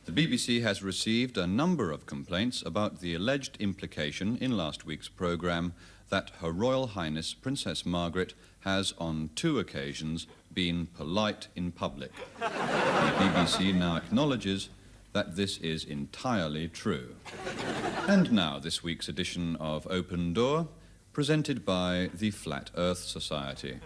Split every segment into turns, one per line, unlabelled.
The BBC has received a number of complaints about the alleged implication in last week's programme that Her Royal Highness Princess Margaret has on 2 occasions been polite in public. The BBC now acknowledges that this is entirely true. And now this week's edition of Open Door, presented by the Flat Earth Society.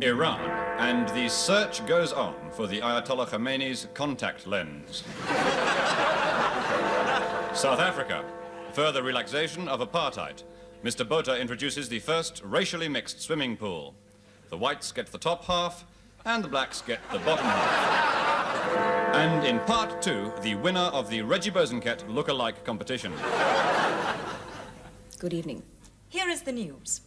Iran, and the search goes on for the Ayatollah Khomeini's contact lens. South Africa, further relaxation of apartheid. Mr. Botha introduces the first racially mixed swimming pool. The whites get the top half, and the blacks get the bottom half. And in part 2, the winner of the Reggie Bosanquet look-alike competition.
Good evening.
Here is the news.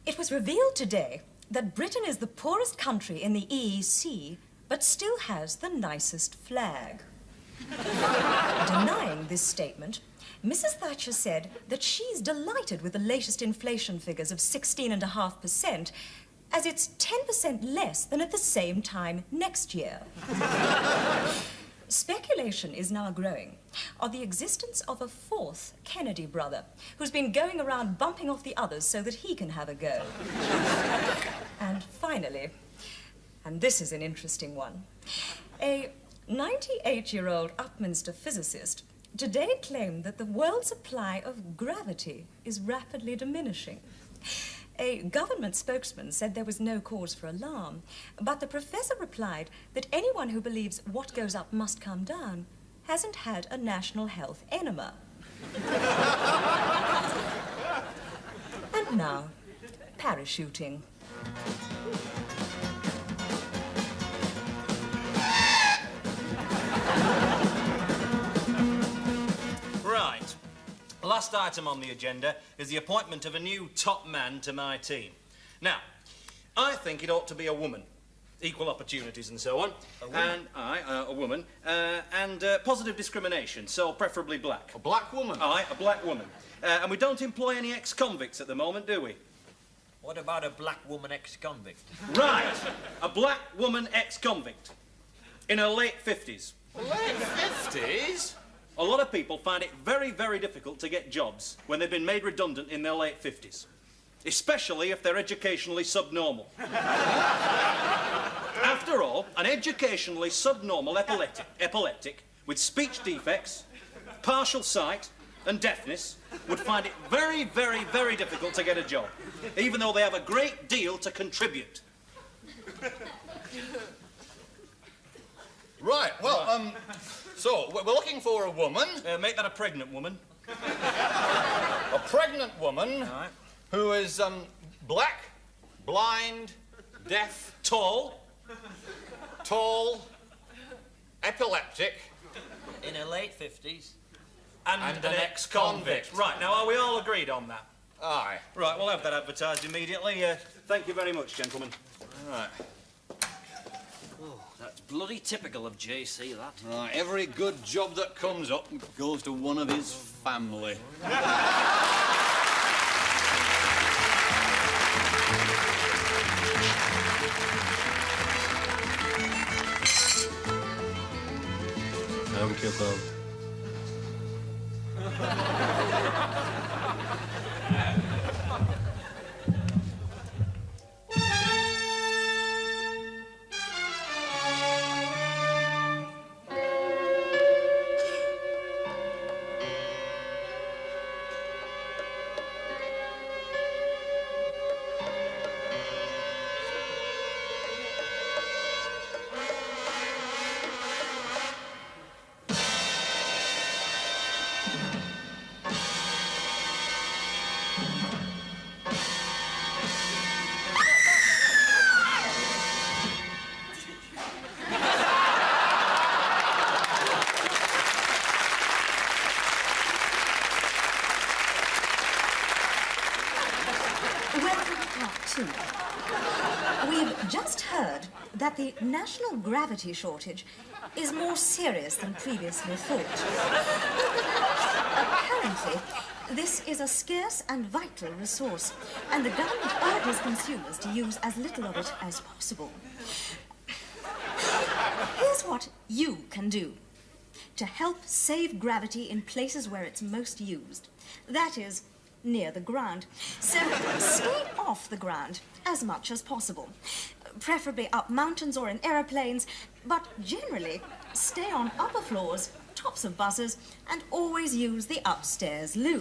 It was revealed today that Britain is the poorest country in the EEC, but still has the nicest flag. Denying this statement, Mrs. Thatcher said that she's delighted with the latest inflation figures of 16.5%, as it's 10% less than at the same time next year. Speculation is now growing of the existence of a 4th Kennedy brother who's been going around bumping off the others so that he can have a go. And finally, and this is an interesting one, a 98-year-old Upminster physicist today claimed that the world's supply of gravity is rapidly diminishing. A government spokesman said there was no cause for alarm, but the professor replied that anyone who believes what goes up must come down hasn't had a national health enema. And now, parachuting.
Right. Last item on the agenda is the appointment of a new top man to my team. Now, I think it ought to be a woman. Equal opportunities and so on. A woman? And a woman. And positive discrimination, so preferably black.
A black woman?
Aye, a black woman. And we don't employ any ex-convicts at the moment, do we?
What about a black woman ex-convict?
Right, a black woman ex-convict. In her late 50s.
Late 50s?
A lot of people find it very, very difficult to get jobs when they've been made redundant in their late 50s. Especially if they're educationally subnormal. After all, an educationally subnormal epileptic with speech defects, partial sight and deafness would find it very, very, very difficult to get a job, even though they have a great deal to contribute.
Right, well, so we're looking for a woman.
Make that a pregnant woman.
A pregnant woman.
Right.
Who is black, blind, deaf,
Tall,
epileptic,
In her late 50s.
and an ex-convict. Right, now are we all agreed on that?
Aye.
Right, we'll have that advertised immediately. Thank you very much, gentlemen.
Right.
Oh, that's bloody typical of JC, that.
Right, every good job that comes up goes to one of his family.
Help yourself.
that the national gravity shortage is more serious than previously thought. Apparently, this is a scarce and vital resource, and the government urges consumers to use as little of it as possible. Here's what you can do to help save gravity in places where it's most used. That is, near the ground. So stay off the ground as much as possible. Preferably up mountains or in aeroplanes, but generally stay on upper floors, tops of buses, and always use the upstairs loo.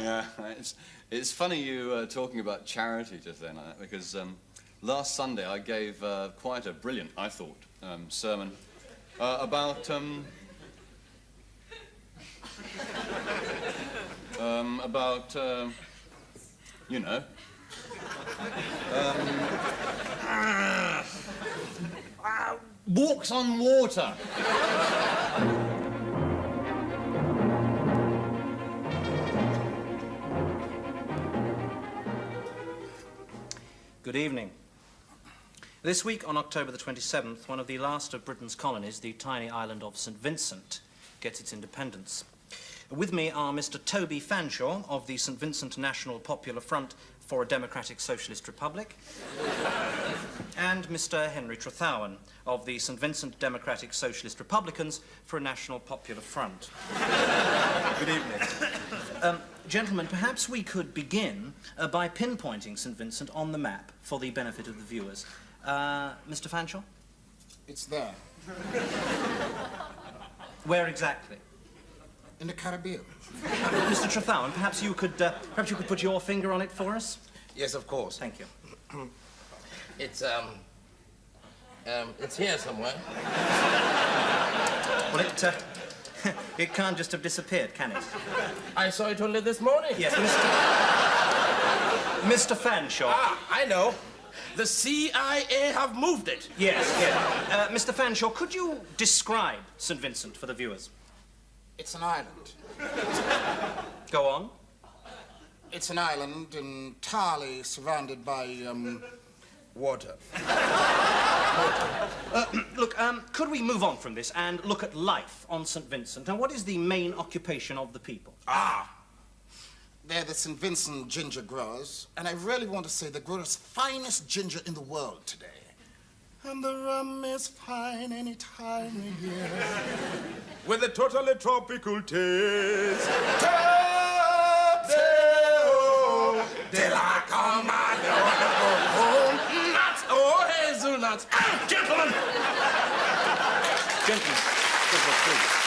Yeah, it's funny you talking about charity just then, because last Sunday I gave quite a brilliant, I thought, sermon about you know. Walks on water.
Good evening. This week, on October the 27th, one of the last of Britain's colonies, the tiny island of St. Vincent, gets its independence. With me are Mr. Toby Fanshawe of the St. Vincent National Popular Front for a Democratic Socialist Republic, and Mr. Henry Trethowan of the St. Vincent Democratic Socialist Republicans for a National Popular Front.
Good evening.
Gentlemen, perhaps we could begin by pinpointing St. Vincent on the map for the benefit of the viewers. Mr. Fanshawe?
It's there,
Where exactly?
in the Caribbean.
Mr. Trethowan, perhaps you could put your finger on it for us?
Yes, of course.
Thank you.
It's here somewhere.
Well, it can't just have disappeared, can it?
I saw it only this morning.
Yes, Mr. Fanshawe.
Ah, I know. The CIA have moved it.
Yes. Mr. Fanshawe, could you describe St. Vincent for the viewers?
It's an island.
Go on.
It's an island entirely surrounded by, water.
Look, could we move on from this and look at life on St. Vincent? And what is the main occupation of the people?
They're the St. Vincent ginger growers, and I really want to say they grow the finest ginger in the world today. And the rum is fine any time of year. With a totally tropical taste. De la Comando. Nuts, oh, hazelnuts. Gentlemen!
Gentlemen, please.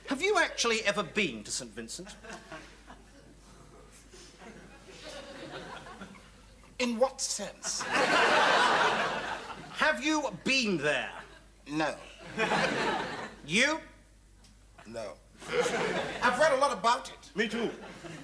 Have you actually ever been to St. Vincent?
In what sense?
Have you been there?
No.
You?
No. I've read a lot about it.
Me too.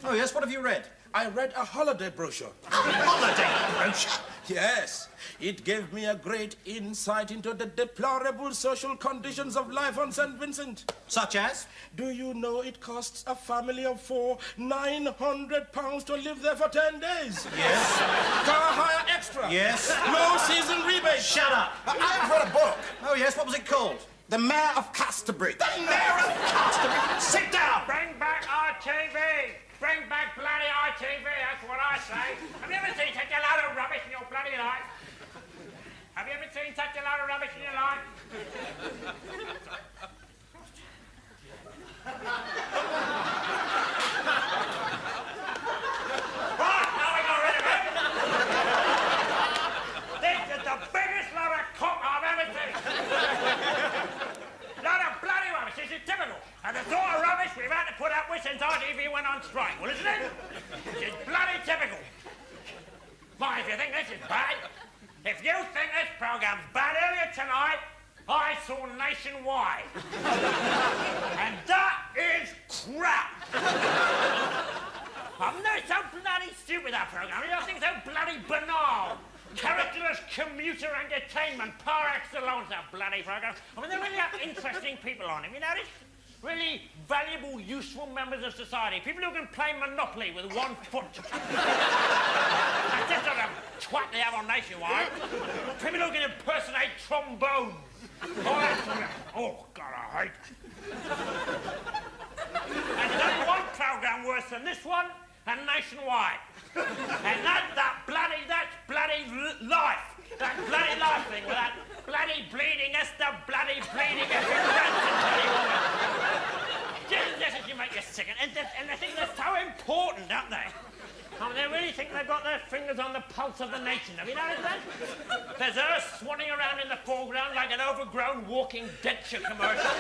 Oh, yes, what have you read?
I read a holiday brochure.
Holiday brochure?
Yes, it gave me a great insight into the deplorable social conditions of life on St. Vincent.
Such as?
Do you know it costs a family of 4 £900 to live there for 10 days?
Yes.
Car hire extra.
Yes.
No season rebate.
Shut up.
I've read a book.
Oh, yes, what was it called?
The Mayor of Casterbury.
The Mayor of Casterbury. Sit down.
Bring back RTV! Bring back bloody RTV, that's what I say. Have you ever seen such a load of rubbish in your bloody life? Have you ever seen such a load of rubbish in your life? Right, now we got rid of it. This is the biggest load of cock I've ever seen. Load of bloody rubbish, this is typical. And the sort of rubbish we've had to put up with since RTV went on strike, well, isn't it? It's bloody typical. Why, if you think this is bad, if you think this programme's bad, earlier tonight, I saw Nationwide. And that is crap. I'm not so bloody stupid, that programme. I think so bloody banal. Characterless commuter entertainment par excellence, that bloody programme. I mean, they really have interesting people on it, you notice? really valuable, useful members of society. People who can play Monopoly with one foot. That's just sort of twat they have on Nationwide. People who can impersonate trombones. Oh, God, I hate it. And there's only one programme worse than this one, and Nationwide. And that's bloody life. That bloody life thing with that bloody bleeding Esther, bloody bleeding Esther, bloody woman. Just you make you sick. And they think they're so important, don't they? I mean, they really think they've got their fingers on the pulse of the nation. Have you noticed that? There's her swanning around in the foreground like an overgrown walking denture commercial.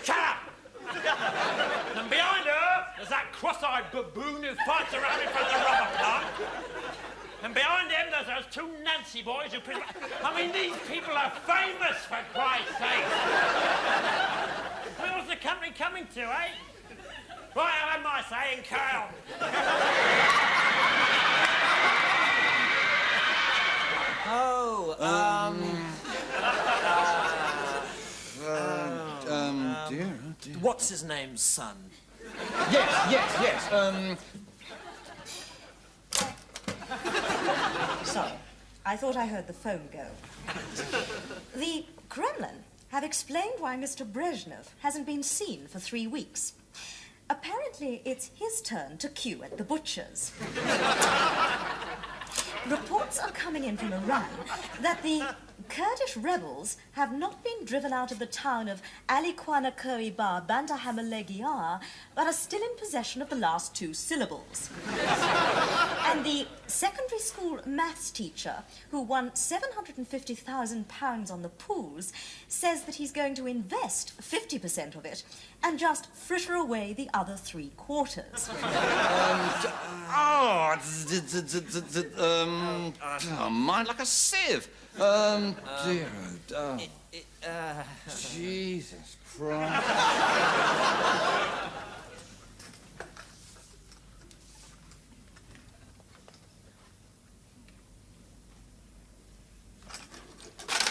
Shut up! And behind her, there's that cross-eyed baboon who fights around in front of the rubber plant. And behind him, there's those two Nancy boys who... I mean, these people are famous, for Christ's sake. What's the company coming to, eh? Right, I've had my say and carry on.
Dear.
What's his name, son?
Yes.
Sorry, I thought I heard the phone go. The Kremlin have explained why Mr. Brezhnev hasn't been seen for 3 weeks. Apparently, it's his turn to queue at the butcher's. Reports are coming in from Iran that the Kurdish rebels have not been driven out of the town of Aliquana-Kuriba Bandahamalegiar, but are still in possession of the last 2 syllables. And the secondary school maths teacher, who won £750,000 on the pools, says that he's going to invest 50% of it and just fritter away the other 3/4.
Mind like a sieve. Dear, Jesus Christ.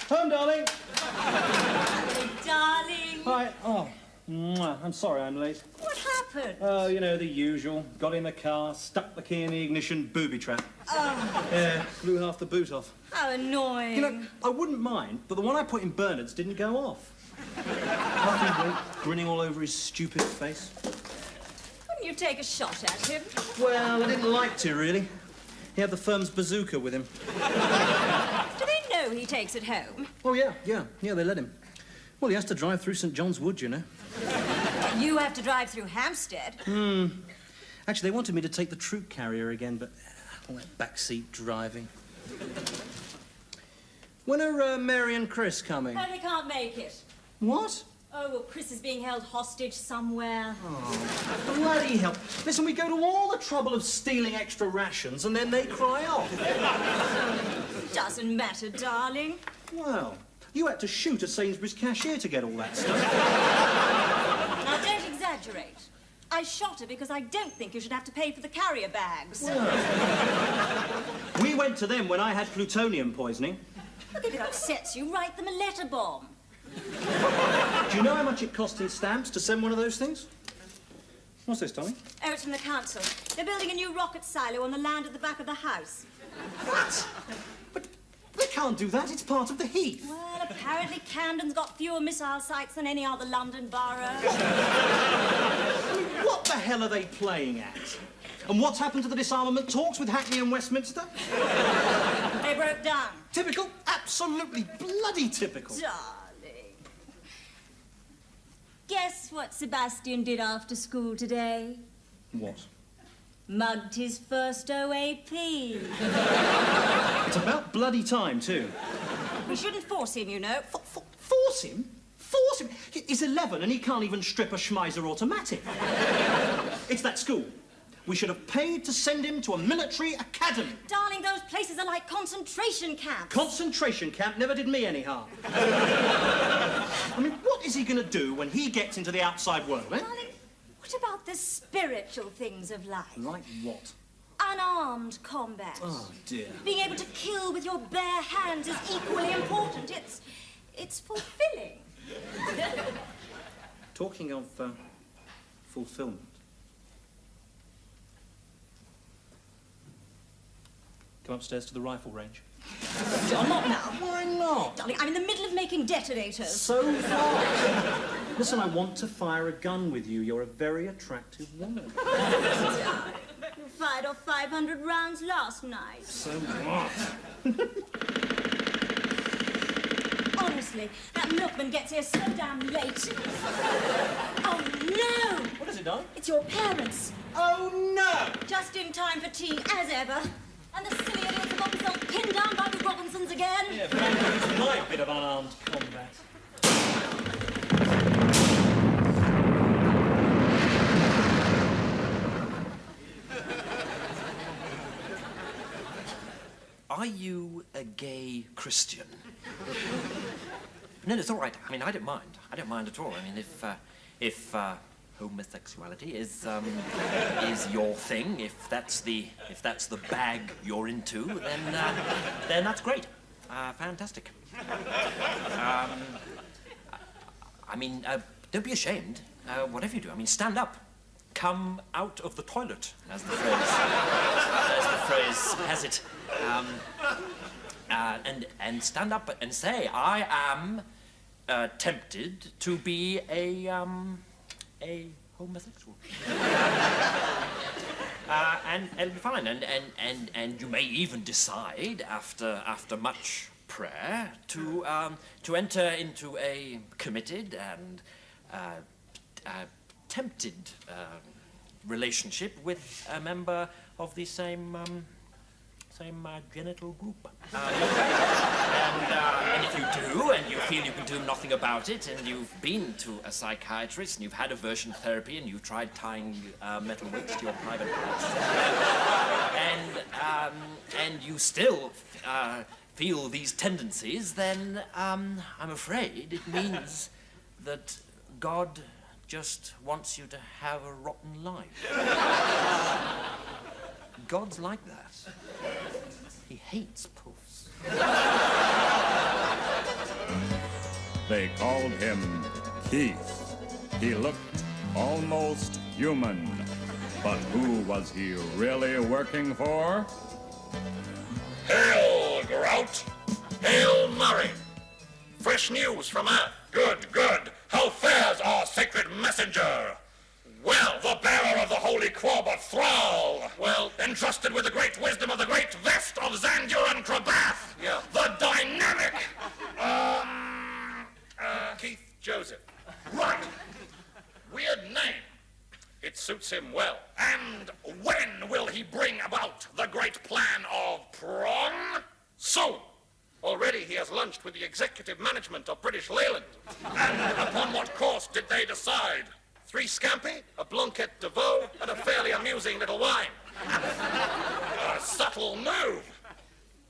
Home, darling.
Darling.
Hi. Oh, I'm sorry I'm late.
What happened?
Oh, you know, the usual. Got in the car, stuck the key in the ignition, booby trap.
Oh.
Yeah, blew half the boot off.
How annoying.
You know, I wouldn't mind, but the one I put in Bernard's didn't go off. Huffy went, grinning all over his stupid face.
Couldn't you take a shot at him?
Well, I didn't like to, really. He had the firm's bazooka with him.
Do they know he takes it home?
Oh, yeah, they let him. Well, he has to drive through St. John's Wood, you know.
You have to drive through Hampstead.
Actually, they wanted me to take the troop carrier again, but all that backseat driving. When are Mary and Chris coming?
Oh, they can't make it.
What?
Oh, well, Chris is being held hostage somewhere.
Oh, bloody hell. Listen, we go to all the trouble of stealing extra rations and then they cry off.
Doesn't matter, darling.
Well, you had to shoot a Sainsbury's cashier to get all that stuff.
Now, don't exaggerate. I shot her because I don't think you should have to pay for the carrier bags.
Well, we went to them when I had plutonium poisoning.
Look, if it upsets you, write them a letter bomb.
Do you know how much it cost in stamps to send one of those things? What's this, Tommy?
Oh, it's from the council. They're building a new rocket silo on the land at the back of the house.
What? But they can't do that. It's part of the Heath.
Well, apparently Camden's got fewer missile sites than any other London borough.
I mean, what the hell are they playing at? And what's happened to the disarmament talks with Hackney and Westminster?
They broke down.
Typical. Absolutely bloody typical.
Darling. Guess what Sebastian did after school today?
What?
Mugged his first OAP.
It's about bloody time, too.
We shouldn't force him, you know.
Force him? Force him? He's 11 and he can't even strip a Schmeiser automatic. It's that school. We should have paid to send him to a military academy.
Darling, those places are like concentration camps.
Concentration camp never did me any harm. I mean, what is he going to do when he gets into the outside world, eh?
Darling, what about the spiritual things of life?
Like what?
Unarmed combat.
Oh, dear.
Being able to kill with your bare hands is equally important. It's fulfilling.
Talking of fulfillment. Come upstairs to the rifle range.
John, not now.
Why not?
Darling, I'm in the middle of making detonators.
So far. Listen, I want to fire a gun with you. You're a very attractive woman.
You fired off 500 rounds last night.
So what?
Honestly, that milkman gets here so damn late. Oh, no!
What has it done?
It's your parents.
Oh, no!
Just in time for tea, as ever. And the silly idiots have got themselves pinned down by the Robinsons again.
Yeah, but it's my bit of unarmed combat.
Are you a gay Christian? No, it's all right. I mean, I don't mind. I don't mind at all. I mean, if homosexuality is your thing, if that's the bag you're into, then that's great. Fantastic. I mean, don't be ashamed. Whatever you do, I mean, stand up. Come out of the toilet, as the phrase has it. And stand up and say, I am tempted to be a homosexual. And it'll be fine. And you may even decide after much prayer to enter into a committed and tempted relationship with a member of the same genital group. And if you do, and you feel you can do nothing about it, and you've been to a psychiatrist, and you've had aversion therapy, and you've tried tying metal weights to your private parts, and you still feel these tendencies, then I'm afraid it means that God just wants you to have a rotten life. God's like that. He hates puffs.
They called him Keith. He looked almost human. But who was he really working for?
Hail, Grout! Hail, Murray! Fresh news from Earth. Good, good. How fares our sacred messenger? Well, the bearer of the holy Quabba Thrall. Well, entrusted with the great wisdom of the great vest of Zandur and Krabath. Yeah. The dynamic. Keith Joseph. Right. Weird name. It suits him well. And when will he bring about the great plan of Prong? Soon. Already he has lunched with the executive management of British Leyland. And upon what course did they decide? 3 scampi, a blanquette de veau, and a fairly amusing little wine. A subtle move,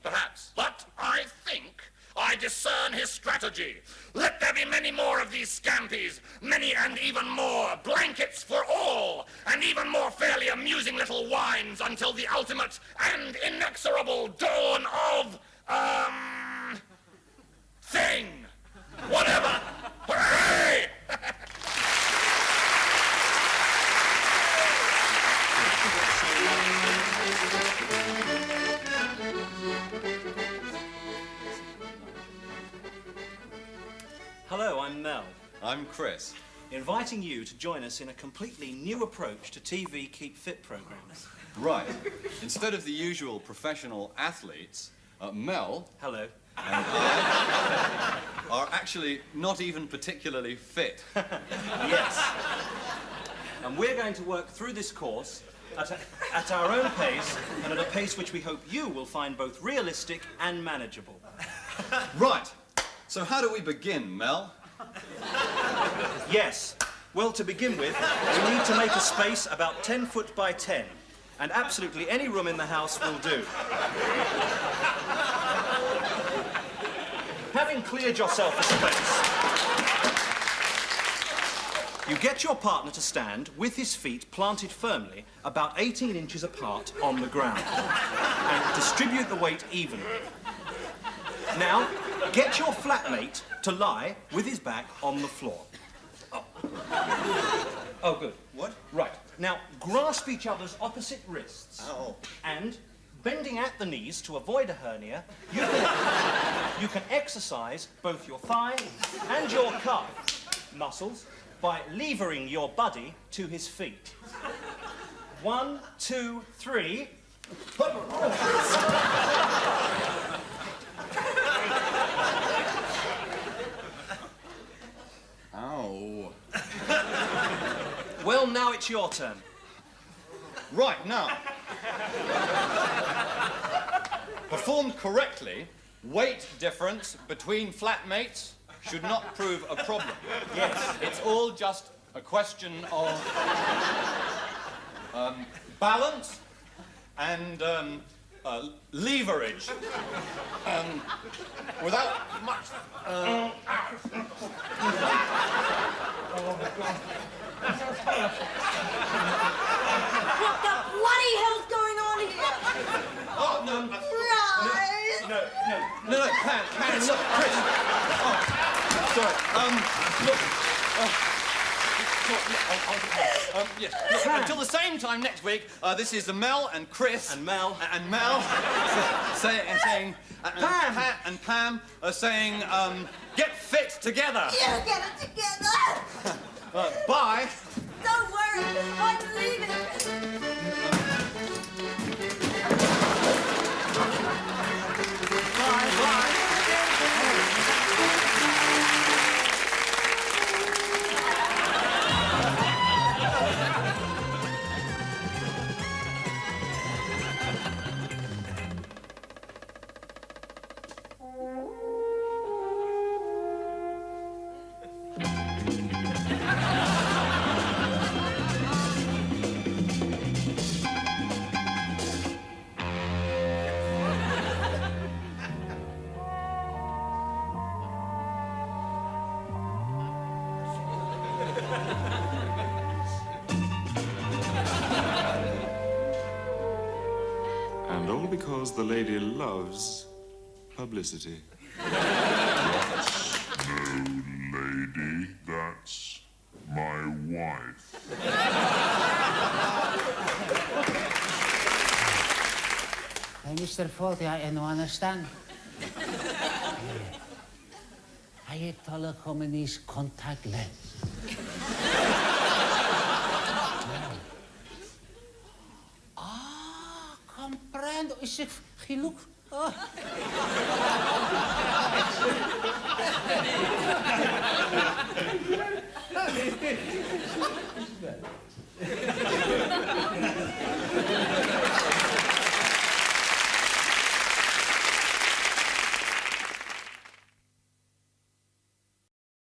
perhaps. But I think I discern his strategy. Let there be many more of these scampies, many and even more blankets for all, and even more fairly amusing little wines until the ultimate and inexorable dawn of, thing. Whatever. Hooray!
Hello, I'm Mel.
I'm Chris.
Inviting you to join us in a completely new approach to TV Keep Fit programs.
Right. Instead of the usual professional athletes, Mel...
Hello.
And I are actually not even particularly fit.
Yes. And we're going to work through this course at our own pace, and at a pace which we hope you will find both realistic and manageable.
Right. So how do we begin, Mel?
Yes. Well, to begin with, we need to make a space about 10 foot by 10, and absolutely any room in the house will do. Having cleared yourself a space, you get your partner to stand with his feet planted firmly about 18 inches apart on the ground, and distribute the weight evenly. Now,
Get your flatmate to lie with his back on the floor. Oh, good.
What?
Right. Now, grasp each other's opposite wrists.
Oh.
And, bending at the knees to avoid a hernia, you can exercise both your thigh and your calf muscles by levering your buddy to his feet. 1, 2, 3.
Ow.
Well, now it's your turn.
Right, now. Performed correctly, weight difference between flatmates should not prove a problem.
Yes.
It's all just a question of balance and leverage. Without much...
What the bloody hell's going on here?
Oh, no.
Right.
No, Pam, look, Chris. Oh, sorry. Look. Yes. Look, until the same time next week, this is Mel and Chris.
And Mel.
And Mel saying...
Pam.
And Pam are saying, get fit together.
Yeah, get it together.
Bye.
Don't worry, I'm leaving.
And all because the lady loves publicity. That's no lady, that's my wife.
Hey, Mr. Forte, I don't understand. Hij heeft telecommunies contactless. Comprendo. Is het genoeg? Oh.